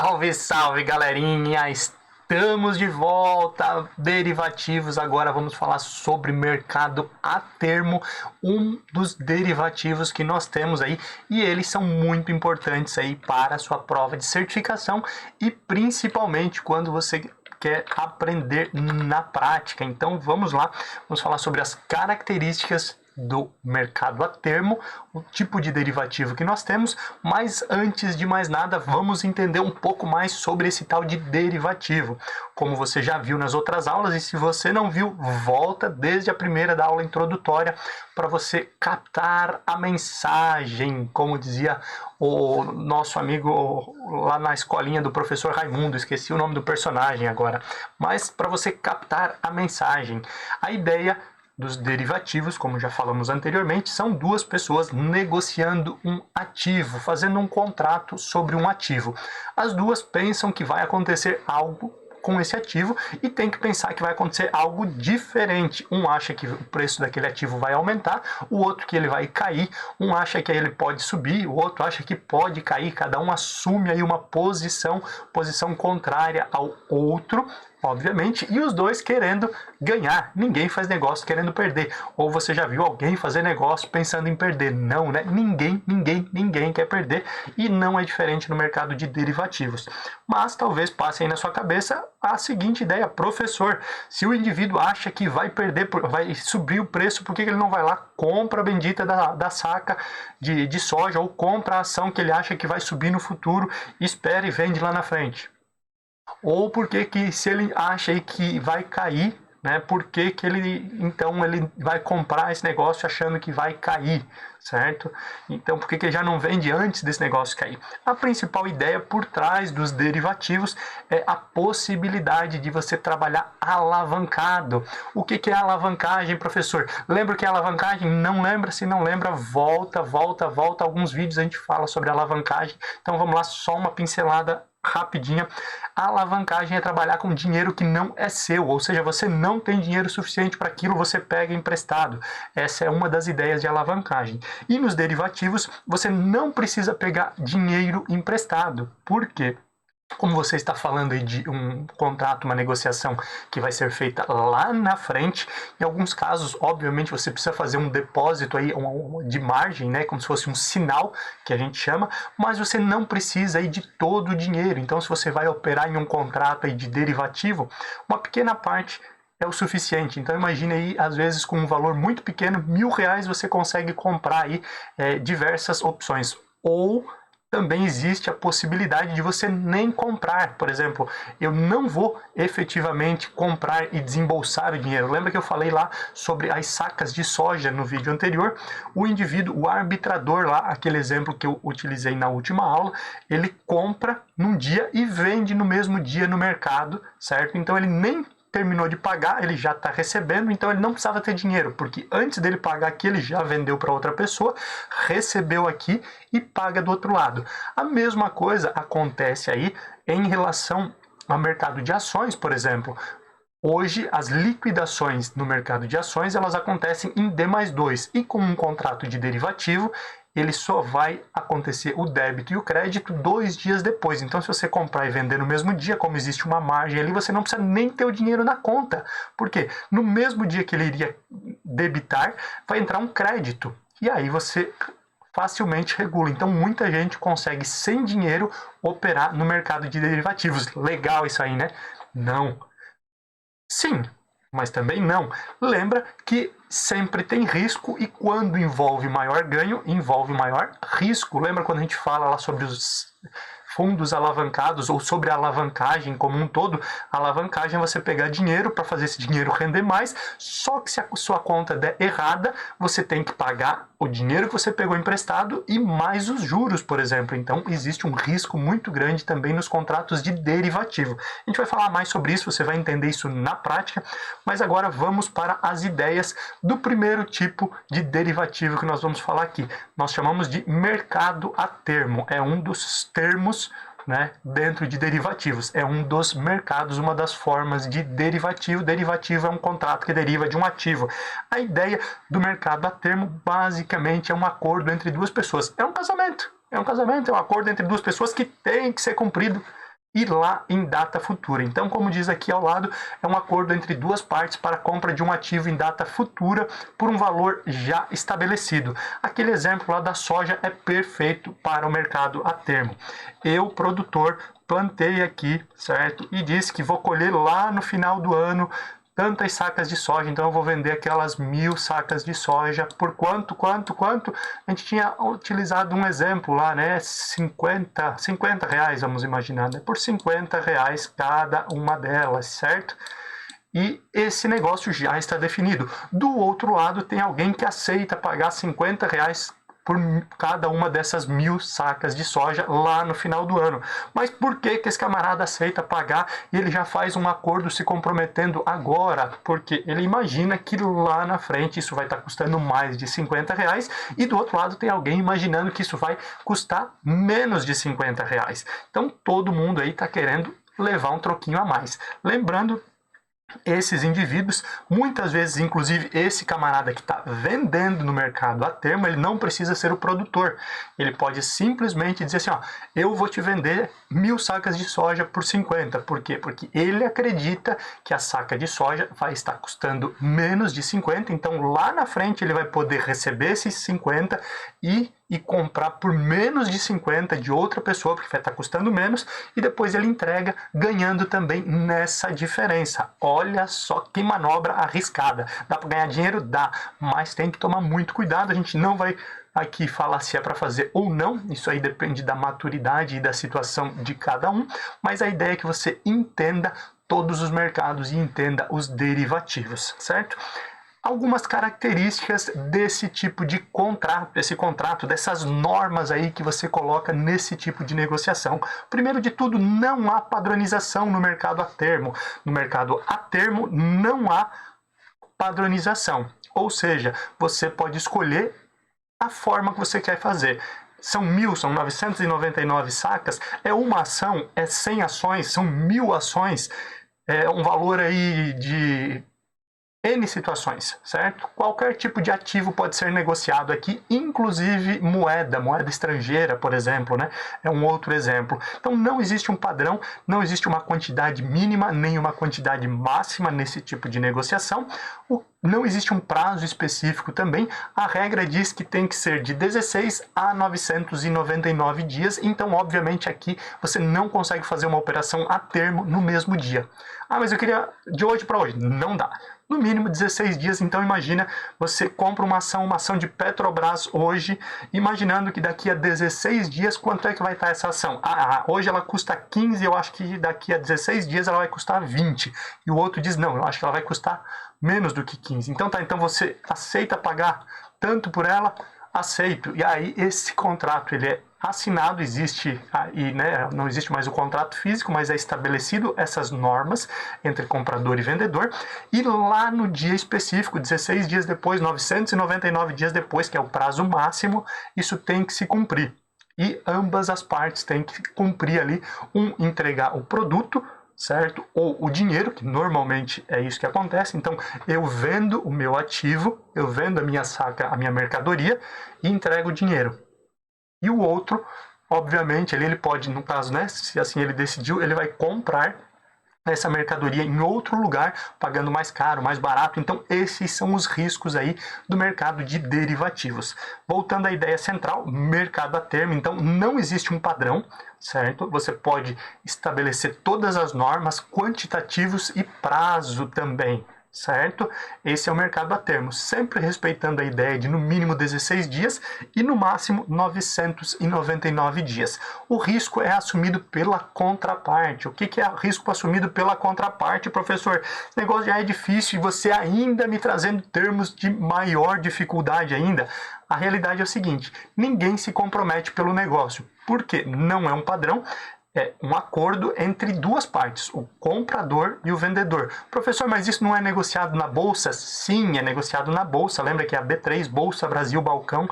Salve, salve, galerinha! Estamos de volta. Derivativos. Agora vamos falar sobre mercado a termo, um dos derivativos que nós temos aí, e eles são muito importantes aí para a sua prova de certificação e principalmente quando você quer aprender na prática. Então vamos lá, vamos falar sobre as características do mercado a termo, o tipo de derivativo que nós temos, mas antes de mais nada, vamos entender um pouco mais sobre esse tal de derivativo. Como você já viu nas outras aulas, e se você não viu, volta desde a primeira da aula introdutória para você captar a mensagem, como dizia o nosso amigo lá na escolinha do professor Raimundo, esqueci o nome do personagem agora, mas para você captar a mensagem. A ideia dos derivativos, como já falamos anteriormente, são duas pessoas negociando um ativo, fazendo um contrato sobre um ativo. As duas pensam que vai acontecer algo com esse ativo e tem que pensar que vai acontecer algo diferente. Um acha que o preço daquele ativo vai aumentar, o outro que ele vai cair, um acha que ele pode subir, o outro acha que pode cair, cada um assume aí uma posição contrária ao outro, obviamente, e os dois querendo ganhar. Ninguém faz negócio querendo perder. Ou você já viu alguém fazer negócio pensando em perder? Não, né? Ninguém quer perder, e não é diferente no mercado de derivativos. Mas talvez passe aí na sua cabeça a seguinte ideia: professor, se o indivíduo acha que vai perder, vai subir o preço, por que ele não vai lá, compra a bendita da saca de soja, ou compra a ação que ele acha que vai subir no futuro, espera e vende lá na frente? Ou porque que se ele acha aí que vai cair, né, por que ele vai comprar esse negócio achando que vai cair, certo? Então por que ele já não vende antes desse negócio cair? A principal ideia por trás dos derivativos é a possibilidade de você trabalhar alavancado. O que é alavancagem, professor? Lembra o que é alavancagem? Não lembra? Se não lembra, volta. Alguns vídeos a gente fala sobre alavancagem. Então vamos lá, só uma pincelada rapidinha. A alavancagem é trabalhar com dinheiro que não é seu, ou seja, você não tem dinheiro suficiente para aquilo, você pega emprestado. Essa é uma das ideias de alavancagem. E nos derivativos, você não precisa pegar dinheiro emprestado. Por quê? Como você está falando aí de um contrato, uma negociação que vai ser feita lá na frente, em alguns casos, obviamente, você precisa fazer um depósito aí de margem, né, como se fosse um sinal, que a gente chama, mas você não precisa aí de todo o dinheiro. Então, se você vai operar em um contrato aí de derivativo, uma pequena parte é o suficiente. Então imagine aí, às vezes com um valor muito pequeno, R$ 1.000, você consegue comprar aí diversas opções. Ou também existe a possibilidade de você nem comprar. Por exemplo, eu não vou efetivamente comprar e desembolsar o dinheiro. Lembra que eu falei lá sobre as sacas de soja no vídeo anterior? O indivíduo, o arbitrador lá, aquele exemplo que eu utilizei na última aula, ele compra num dia e vende no mesmo dia no mercado, certo? Então ele nem terminou de pagar, ele já está recebendo, então ele não precisava ter dinheiro, porque antes dele pagar aqui, ele já vendeu para outra pessoa, recebeu aqui e paga do outro lado. A mesma coisa acontece aí em relação ao mercado de ações, por exemplo. Hoje, as liquidações no mercado de ações, elas acontecem em D+2, e com um contrato de derivativo, ele só vai acontecer o débito e o crédito 2 dias depois. Então, se você comprar e vender no mesmo dia, como existe uma margem ali, você não precisa nem ter o dinheiro na conta. Por quê? No mesmo dia que ele iria debitar, vai entrar um crédito. E aí você facilmente regula. Então, muita gente consegue, sem dinheiro, operar no mercado de derivativos. Legal isso aí, né? Não. Sim, mas também não. Lembra que sempre tem risco, e quando envolve maior ganho, envolve maior risco. Lembra quando a gente fala lá sobre os fundos alavancados, ou sobre a alavancagem como um todo? A alavancagem é você pegar dinheiro para fazer esse dinheiro render mais, só que se a sua conta der errada, você tem que pagar o dinheiro que você pegou emprestado e mais os juros, por exemplo. Então existe um risco muito grande também nos contratos de derivativo. A gente vai falar mais sobre isso, você vai entender isso na prática, mas agora vamos para as ideias do primeiro tipo de derivativo que nós vamos falar aqui. Nós chamamos de mercado a termo. É um dos termos, né, dentro de derivativos. É um dos mercados, uma das formas de derivativo. Derivativo é um contrato que deriva de um ativo. A ideia do mercado a termo basicamente é um acordo entre duas pessoas. É um casamento, é um acordo entre duas pessoas que tem que ser cumprido e lá em data futura. Então, como diz aqui ao lado, é um acordo entre duas partes para a compra de um ativo em data futura por um valor já estabelecido. Aquele exemplo lá da soja é perfeito para o mercado a termo. Eu, produtor, plantei aqui, certo? E disse que vou colher lá no final do ano tantas sacas de soja, então eu vou vender aquelas 1.000 sacas de soja por quanto? A gente tinha utilizado um exemplo lá, né? 50 reais, vamos imaginar, né? Por 50 reais cada uma delas, certo? E esse negócio já está definido. Do outro lado, tem alguém que aceita pagar 50 reais por cada uma dessas 1.000 sacas de soja lá no final do ano. Mas por que esse camarada aceita pagar e ele já faz um acordo se comprometendo agora? Porque ele imagina que lá na frente isso vai estar custando mais de 50 reais e do outro lado tem alguém imaginando que isso vai custar menos de 50 reais. Então todo mundo aí está querendo levar um troquinho a mais. Lembrando, esses indivíduos, muitas vezes, inclusive esse camarada que está vendendo no mercado a termo, ele não precisa ser o produtor. Ele pode simplesmente dizer assim, ó, eu vou te vender 1.000 sacas de soja por 50. Por quê? Porque ele acredita que a saca de soja vai estar custando menos de 50, então lá na frente ele vai poder receber esses 50 e comprar por menos de 50 de outra pessoa, porque vai estar custando menos, e depois ele entrega ganhando também nessa diferença. Olha só que manobra arriscada. Dá para ganhar dinheiro? Dá, mas tem que tomar muito cuidado. A gente não vai aqui falar se é para fazer ou não, isso aí depende da maturidade e da situação de cada um, mas a ideia é que você entenda todos os mercados e entenda os derivativos, certo? Algumas características desse tipo de contrato, dessas normas aí que você coloca nesse tipo de negociação. Primeiro de tudo, não há padronização no mercado a termo. No mercado a termo não há padronização. Ou seja, você pode escolher a forma que você quer fazer. São 1.000, são 999 sacas, é uma ação, é 100 ações, são 1.000 ações, é um valor aí de N situações, certo? Qualquer tipo de ativo pode ser negociado aqui, inclusive moeda estrangeira, por exemplo, né? É um outro exemplo. Então não existe um padrão, não existe uma quantidade mínima, nem uma quantidade máxima nesse tipo de negociação. Não existe um prazo específico também. A regra diz que tem que ser de 16 a 999 dias, então obviamente aqui você não consegue fazer uma operação a termo no mesmo dia. Ah, mas eu queria de hoje para hoje. Não dá. No mínimo 16 dias, então imagina, você compra uma ação de Petrobras hoje, imaginando que daqui a 16 dias, quanto é que vai estar essa ação? Hoje ela custa 15, eu acho que daqui a 16 dias ela vai custar 20. E o outro diz, não, eu acho que ela vai custar menos do que 15. Então tá, então você aceita pagar tanto por ela? Aceito. E aí esse contrato, ele é assinado, existe aí, né, não existe mais o contrato físico, mas é estabelecido essas normas entre comprador e vendedor, e lá no dia específico, 16 dias depois, 999 dias depois, que é o prazo máximo, isso tem que se cumprir. E ambas as partes têm que cumprir ali, entregar o produto, certo? Ou o dinheiro, que normalmente é isso que acontece. Então, eu vendo o meu ativo, eu vendo a minha saca, a minha mercadoria e entrego o dinheiro. E o outro, obviamente, ele pode, no caso, né, se assim ele decidiu, ele vai comprar essa mercadoria em outro lugar, pagando mais caro, mais barato. Então, esses são os riscos aí do mercado de derivativos. Voltando à ideia central, mercado a termo, então não existe um padrão, certo? Você pode estabelecer todas as normas, quantitativos e prazo também, certo? Esse é o mercado a termo, sempre respeitando a ideia de no mínimo 16 dias e no máximo 999 dias. O risco é assumido pela contraparte. O que é risco assumido pela contraparte, professor? Esse negócio já é difícil e você ainda me trazendo termos de maior dificuldade ainda. A realidade é o seguinte, ninguém se compromete pelo negócio, porque não é um padrão, é um acordo entre duas partes, o comprador e o vendedor. Professor, mas isso não é negociado na Bolsa? Sim, é negociado na Bolsa. Lembra que é a B3, Bolsa Brasil Balcão,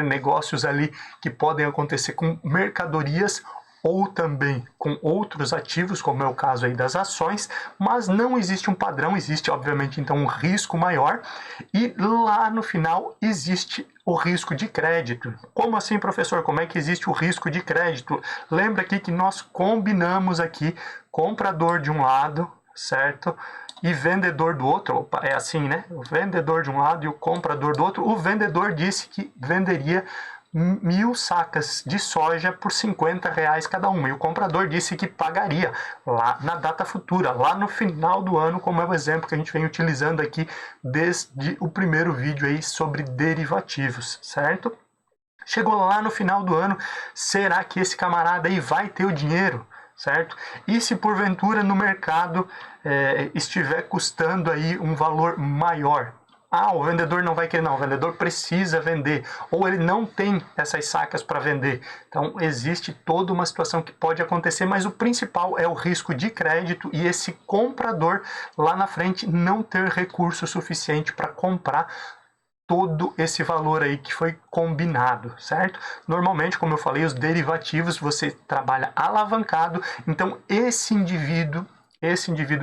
negócios ali que podem acontecer com mercadorias ou também com outros ativos, como é o caso aí das ações, mas não existe um padrão, existe obviamente então um risco maior, e lá no final existe o risco de crédito. Como assim, professor? Como é que existe o risco de crédito? Lembra aqui que nós combinamos aqui comprador de um lado, certo? E vendedor do outro. Opa, é assim, né? O vendedor de um lado e o comprador do outro. O vendedor disse que venderia 1.000 sacas de soja por R$ 50 cada uma. E o comprador disse que pagaria lá na data futura, lá no final do ano, como é o exemplo que a gente vem utilizando aqui desde o primeiro vídeo aí sobre derivativos, certo? Chegou lá no final do ano, será que esse camarada aí vai ter o dinheiro? Certo? E se porventura no mercado estiver custando aí um valor maior? Ah, o vendedor não vai querer, não, o vendedor precisa vender, ou ele não tem essas sacas para vender. Então, existe toda uma situação que pode acontecer, mas o principal é o risco de crédito e esse comprador lá na frente não ter recurso suficiente para comprar todo esse valor aí que foi combinado, certo? Normalmente, como eu falei, os derivativos você trabalha alavancado, então esse indivíduo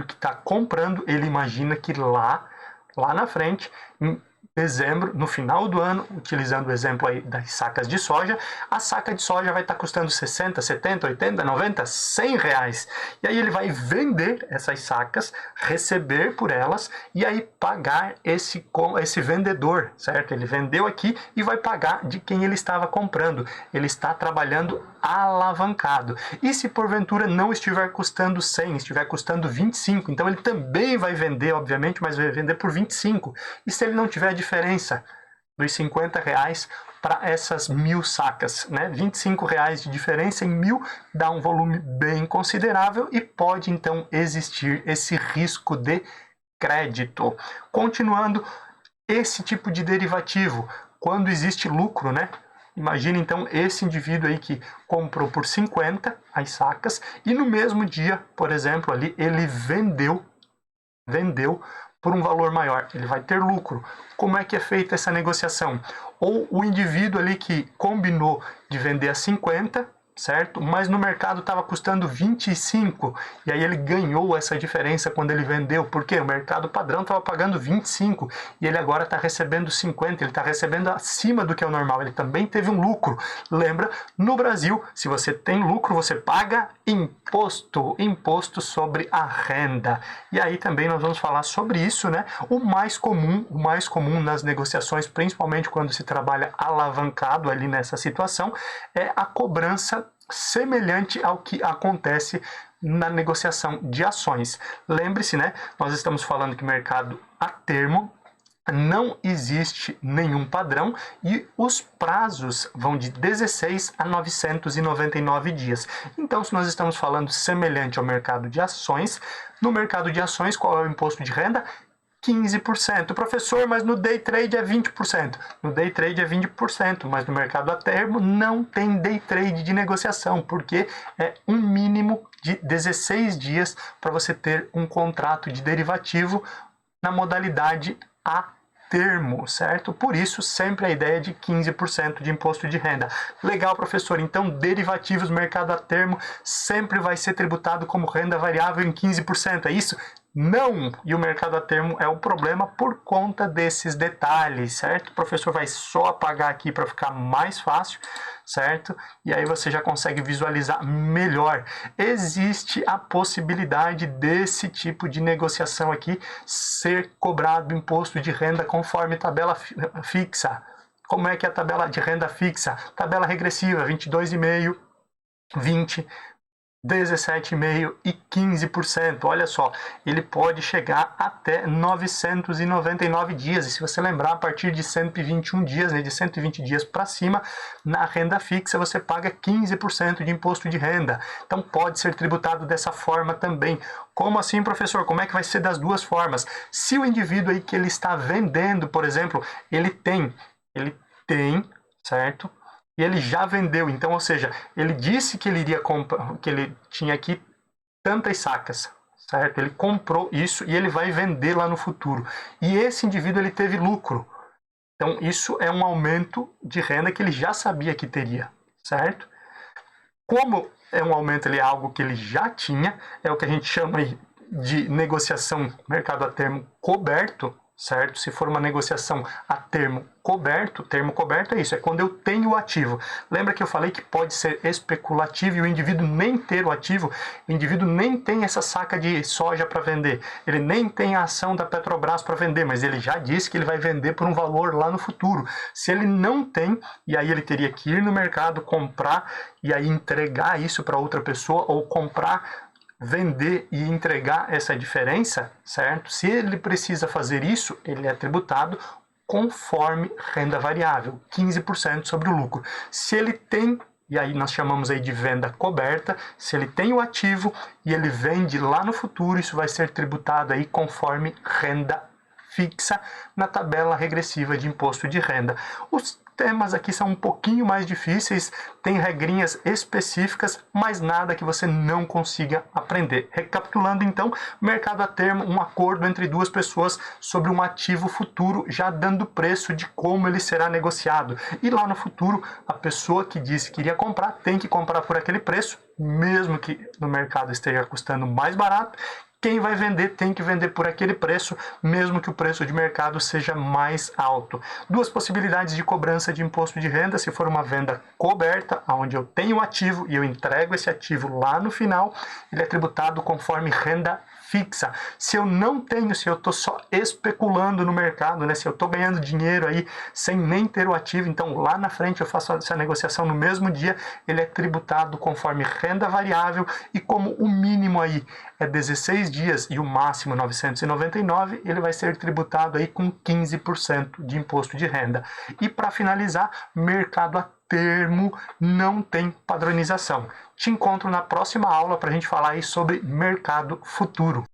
que está comprando, ele imagina que lá na frente, em dezembro, no final do ano, utilizando o exemplo aí das sacas de soja, a saca de soja vai estar custando 60, 70, 80, 90, 100 reais. E aí ele vai vender essas sacas, receber por elas e aí pagar esse vendedor, certo? Ele vendeu aqui e vai pagar de quem ele estava comprando. Ele está trabalhando alavancado. E se porventura não estiver custando 100, estiver custando 25, então ele também vai vender, obviamente, mas vai vender por 25. E se ele não tiver a diferença dos 50 reais para essas 1.000 sacas, né? 25 reais de diferença em 1.000 dá um volume bem considerável e pode então existir esse risco de crédito. Continuando, esse tipo de derivativo, quando existe lucro, né? Imagina então esse indivíduo aí que comprou por 50 as sacas e no mesmo dia, por exemplo, ali ele vendeu por um valor maior, ele vai ter lucro. Como é que é feita essa negociação? Ou o indivíduo ali que combinou de vender a 50, certo? Mas no mercado estava custando 25 e aí ele ganhou essa diferença quando ele vendeu, porque o mercado padrão estava pagando 25 e ele agora está recebendo 50, ele está recebendo acima do que é o normal, ele também teve um lucro. Lembra, no Brasil, se você tem lucro, você paga imposto sobre a renda. E aí também nós vamos falar sobre isso, né? O mais comum nas negociações, principalmente quando se trabalha alavancado ali nessa situação, é a cobrança semelhante ao que acontece na negociação de ações. Lembre-se, né? Nós estamos falando que mercado a termo não existe nenhum padrão e os prazos vão de 16 a 999 dias. Então, se nós estamos falando semelhante ao mercado de ações, no mercado de ações, qual é o imposto de renda? 15%. Professor, mas no day trade é 20%. No day trade é 20%, mas no mercado a termo não tem day trade de negociação, porque é um mínimo de 16 dias para você ter um contrato de derivativo na modalidade a termo, certo? Por isso, sempre a ideia de 15% de imposto de renda. Legal, professor. Então, derivativos, mercado a termo, sempre vai ser tributado como renda variável em 15%, é isso? Não! E o mercado a termo é o problema por conta desses detalhes, certo? O professor vai só apagar aqui para ficar mais fácil, certo? E aí você já consegue visualizar melhor. Existe a possibilidade desse tipo de negociação aqui ser cobrado imposto de renda conforme tabela fixa. Como é que é a tabela de renda fixa? Tabela regressiva, 22,5%, 20%, 17,5% e 15%. Olha só, ele pode chegar até 999 dias. E se você lembrar, a partir de 121 dias, né, de 120 dias para cima, na renda fixa você paga 15% de imposto de renda. Então pode ser tributado dessa forma também. Como assim, professor? Como é que vai ser das duas formas? Se o indivíduo aí que ele está vendendo, por exemplo, ele tem, certo? E ele já vendeu, então, ou seja, ele disse que ele iria comprar, que ele tinha aqui tantas sacas, certo? Ele comprou isso e ele vai vender lá no futuro. E esse indivíduo ele teve lucro. Então, isso é um aumento de renda que ele já sabia que teria, certo? Como é um aumento, ele é algo que ele já tinha, é o que a gente chama aí de negociação mercado a termo coberto, certo? Se for uma negociação a termo coberto é isso, é quando eu tenho o ativo. Lembra que eu falei que pode ser especulativo e o indivíduo nem ter o ativo, o indivíduo nem tem essa saca de soja para vender, ele nem tem a ação da Petrobras para vender, mas ele já disse que ele vai vender por um valor lá no futuro. Se ele não tem, e aí ele teria que ir no mercado, comprar e aí entregar isso para outra pessoa ou comprar, vender e entregar essa diferença, certo? Se ele precisa fazer isso, ele é tributado conforme renda variável, 15% sobre o lucro. Se ele tem, e aí nós chamamos aí de venda coberta, se ele tem o ativo e ele vende lá no futuro, isso vai ser tributado aí conforme renda fixa na tabela regressiva de imposto de renda. Os temas aqui são um pouquinho mais difíceis, tem regrinhas específicas, mas nada que você não consiga aprender. Recapitulando então, mercado a termo, um acordo entre duas pessoas sobre um ativo futuro, já dando preço de como ele será negociado. E lá no futuro, a pessoa que disse que iria comprar, tem que comprar por aquele preço, mesmo que no mercado esteja custando mais barato. Quem vai vender tem que vender por aquele preço, mesmo que o preço de mercado seja mais alto. Duas possibilidades de cobrança de imposto de renda: se for uma venda coberta, onde eu tenho o ativo e eu entrego esse ativo lá no final, ele é tributado conforme renda fixa. Se eu não tenho, se eu estou só especulando no mercado, né? Se eu estou ganhando dinheiro aí sem nem ter o ativo, então lá na frente eu faço essa negociação no mesmo dia, ele é tributado conforme renda variável, e como o mínimo aí é 16 dias e o máximo 999, ele vai ser tributado aí com 15% de imposto de renda. E para finalizar, mercado a termo não tem padronização. Te encontro na próxima aula para a gente falar aí sobre mercado futuro.